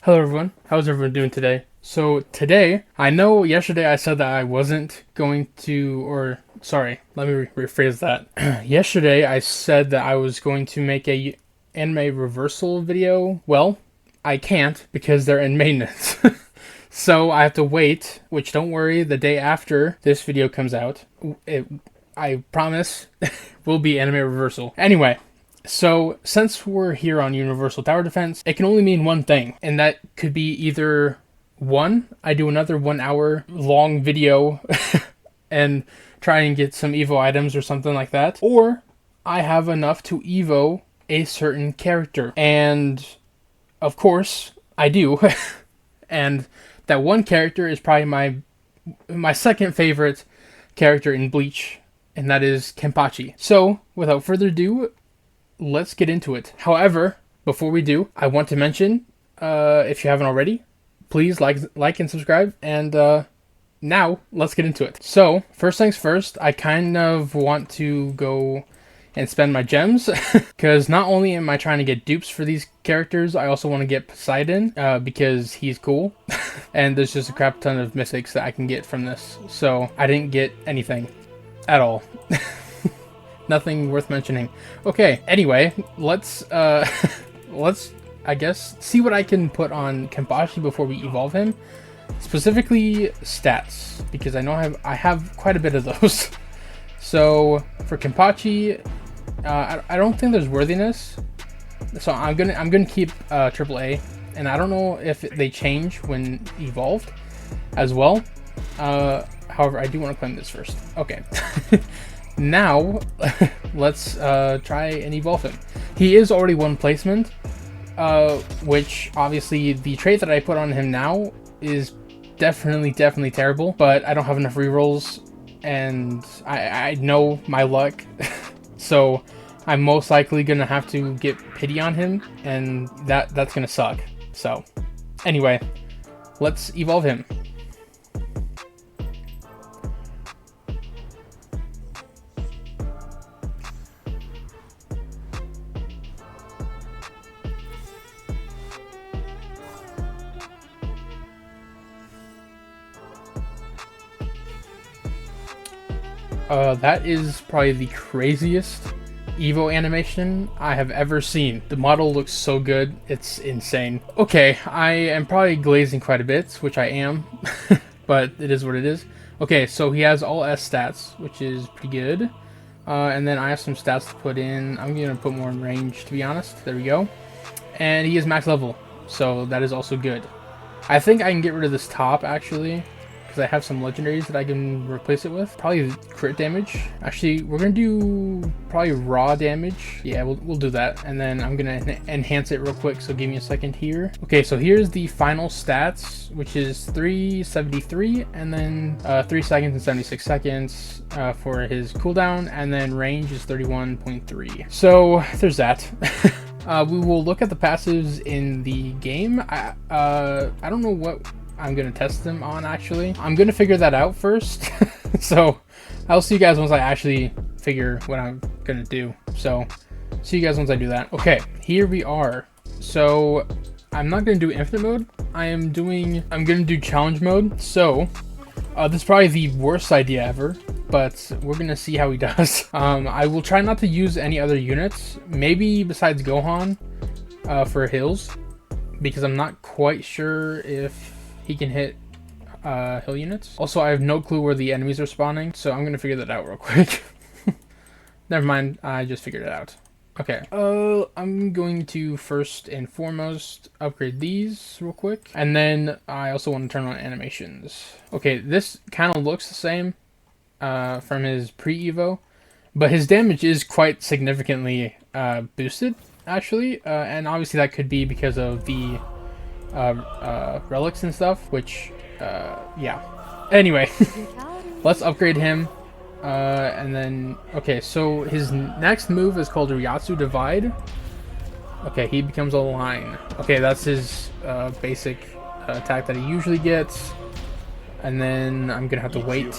Hello everyone, how's everyone doing today? So today, I know yesterday I said that I wasn't going to, or sorry, let me rephrase that. Yesterday I said that I was going to make a anime reversal video. Well, I can't because they're in maintenance. So I have to wait, which don't worry, the day after this video comes out, I promise, will be anime reversal. Anyway, so, since we're here on Universal Tower Defense, it can only mean one thing, and that could be either one, I do another 1 hour long video and try and get some Evo items or something like that, or I have enough to Evo a certain character. And, of course, I do. And that one character is probably my second favorite character in Bleach, and that is Kenpachi. So, without further ado, let's get into it. However, before we do, I want to mention, if you haven't already, please like and subscribe. And now let's get into it. So first things first, I kind of want to go and spend my gems because not only am I trying to get dupes for these characters, I also want to get Poseidon because he's cool. And there's just a crap ton of mythics that I can get from this. So I didn't get anything at all. Nothing worth mentioning. Okay, anyway, let's I guess see what I can put on Kenpachi before we evolve him. Specifically stats, because I know I have quite a bit of those. So for Kenpachi, I don't think there's worthiness. So I'm gonna keep AAA, and I don't know if they change when evolved as well. However, I do want to claim this first. Okay. Now, let's try and evolve him. He is already one placement, which obviously the trait that I put on him now is definitely terrible, but I don't have enough rerolls, and I know my luck, so I'm most likely gonna have to get pity on him, and that's gonna suck. So, anyway, let's evolve him. That is probably the craziest Evo animation I have ever seen. The model looks so good, it's insane. Okay, I am probably glazing quite a bit, which I am, but it is what it is. Okay, so he has all S stats, which is pretty good. And then I have some stats to put in. I'm gonna put more in range, to be honest. There we go. And he is max level, so that is also good. I think I can get rid of this top, actually, because I have some legendaries that I can replace it with. Probably crit damage. Actually, we're gonna do probably raw damage. Yeah, we'll do that. And then I'm gonna enhance it real quick, so give me a second here. Okay, so here's the final stats, which is 373, and then 3 seconds and 76 seconds for his cooldown, and then range is 31.3. So there's that. We will look at the passives in the game. I don't know what I'm gonna test them on, actually. I'm gonna figure that out first. So I'll see you guys once I actually figure what I'm gonna do. So see you guys once I do that. Okay, here we are. So I'm not gonna do infinite mode. I'm gonna do challenge mode. So this is probably the worst idea ever, but we're gonna see how he does. I will try not to use any other units, maybe besides Gohan for hills, because I'm not quite sure if he can hit hill units. Also, I have no clue where the enemies are spawning, so I'm gonna figure that out real quick. Never mind, I just figured it out. Okay, I'm going to first and foremost upgrade these real quick, and then I also want to turn on animations. Okay, this kind of looks the same from his pre-evo, but his damage is quite significantly boosted, actually, and obviously that could be because of the relics and stuff, which yeah. Anyway, let's upgrade him, and then okay, so his next move is called Ryatsu Divide. Okay, he becomes a line. Okay, that's his basic attack that he usually gets, and then I'm gonna have to wait.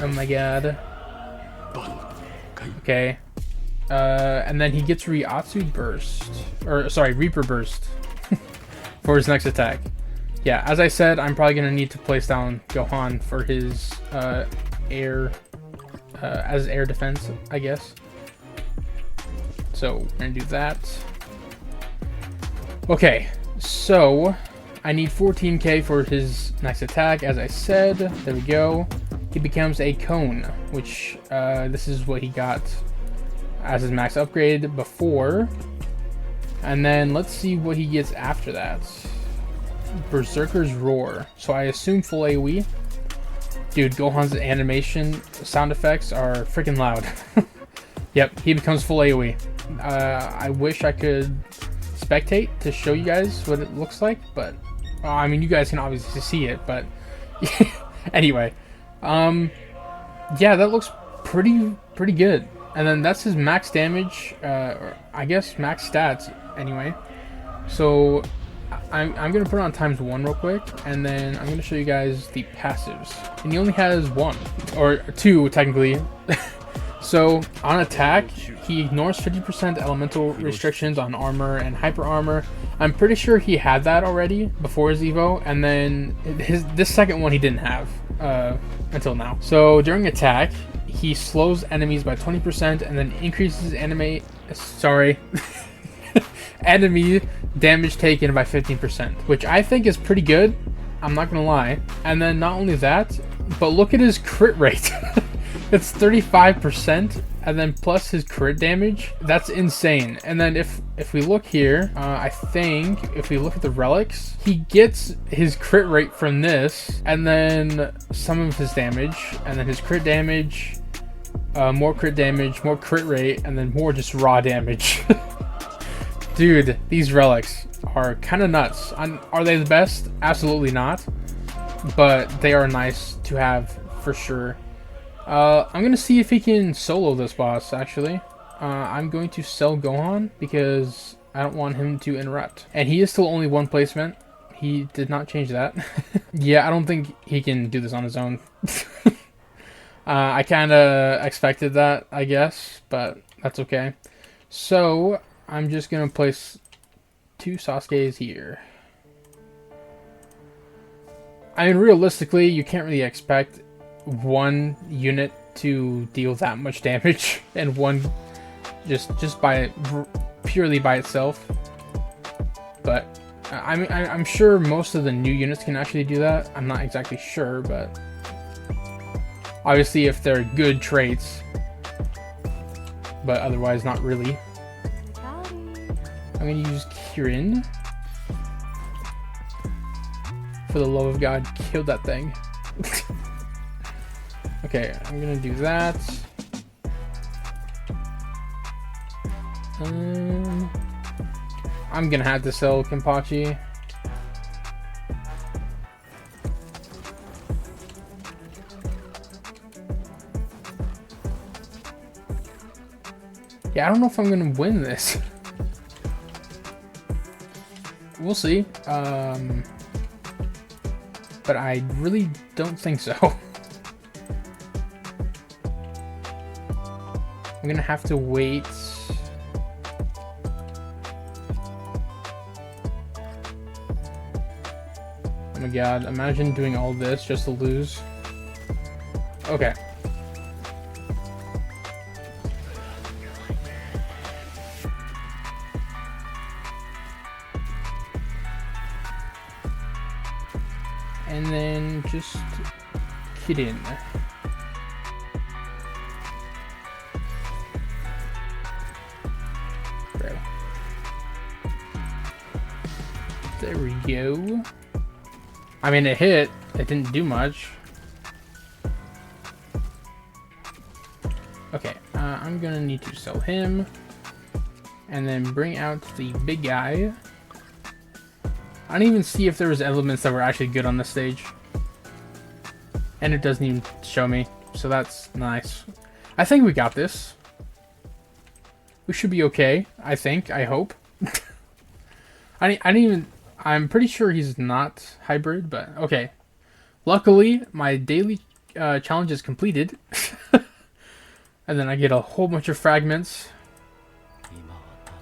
Oh my god. Okay, and then he gets Ryatsu Burst, or sorry, Reaper Burst. for his next attack. Yeah, as I said, I'm probably going to need to place down Gohan for his air, as air defense, I guess. So we're going to do that. Okay, so I need 14k for his next attack, as I said. There we go. He becomes a cone, which this is what he got as his max upgrade before. And then let's see what he gets after that. Berserker's Roar. So I assume full AoE. Dude, Gohan's animation sound effects are freaking loud. Yep, he becomes full AoE. I wish I could spectate to show you guys what it looks like, but I mean, you guys can obviously see it, but anyway, yeah, that looks pretty good. And then that's his max damage, or I guess max stats anyway. So I'm gonna put it on ×1 real quick, and then I'm gonna show you guys the passives. And he only has 1 or 2 technically. So on attack, he ignores 50% elemental restrictions on armor and hyper armor. I'm pretty sure he had that already before his Evo, and then this second one he didn't have until now. So during attack, he slows enemies by 20% and then increases enemy damage taken by 15%, which I think is pretty good. I'm not gonna lie. And then not only that, but look at his crit rate. It's 35%, and then plus his crit damage. That's insane. And then if we look here, I think if we look at the relics, he gets his crit rate from this, and then some of his damage, and then his crit damage, more crit damage, more crit rate, and then more just raw damage. Dude, these relics are kind of nuts. Are they the best? Absolutely not. But they are nice to have for sure. I'm gonna see if he can solo this boss, actually. I'm going to sell Gohan because I don't want him to interrupt. And he is still only 1 placement. He did not change that. Yeah, I don't think he can do this on his own. I kind of expected that, I guess, but that's okay. So I'm just gonna place 2 Sasuke's here. I mean, realistically, you can't really expect 1 unit to deal that much damage, and one just by purely by itself. But I'm sure most of the new units can actually do that. I'm not exactly sure, but obviously if they're good traits, but otherwise not really. I'm gonna use Kirin. For the love of God, kill that thing. Okay, I'm gonna do that. I'm gonna have to sell Kenpachi. Yeah, I don't know if I'm gonna win this. We'll see. But I really don't think so. I'm gonna have to wait. Oh my god, imagine doing all this just to lose. Okay. And then just hit in. There we go. I mean, it hit. It didn't do much. Okay, I'm gonna need to sell him. And then bring out the big guy. I didn't even see if there was elements that were actually good on this stage. And it doesn't even show me. So that's nice. I think we got this. We should be okay. I think. I hope. I didn't even... I'm pretty sure he's not hybrid, but okay. Luckily, my daily challenge is completed. And then I get a whole bunch of fragments.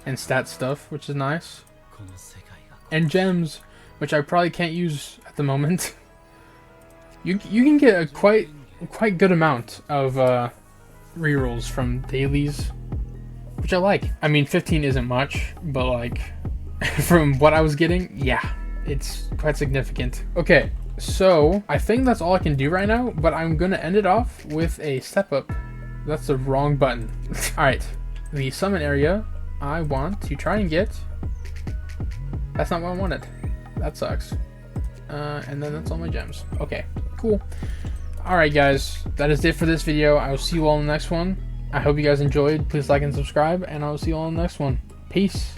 And stat stuff, which is nice. And gems. which I probably can't use at the moment. You can get a quite good amount of rerolls from dailies, which I like. I mean, 15 isn't much, but like from what I was getting, yeah, it's quite significant. Okay, so I think that's all I can do right now, but I'm gonna end it off with a step up. That's the wrong button. All right, the summon area. I want to try and get. That's not what I wanted. That sucks. And then that's all my gems. Okay, cool. Alright guys, that is it for this video. I will see you all in the next one. I hope you guys enjoyed. Please like and subscribe, and I will see you all in the next one. Peace.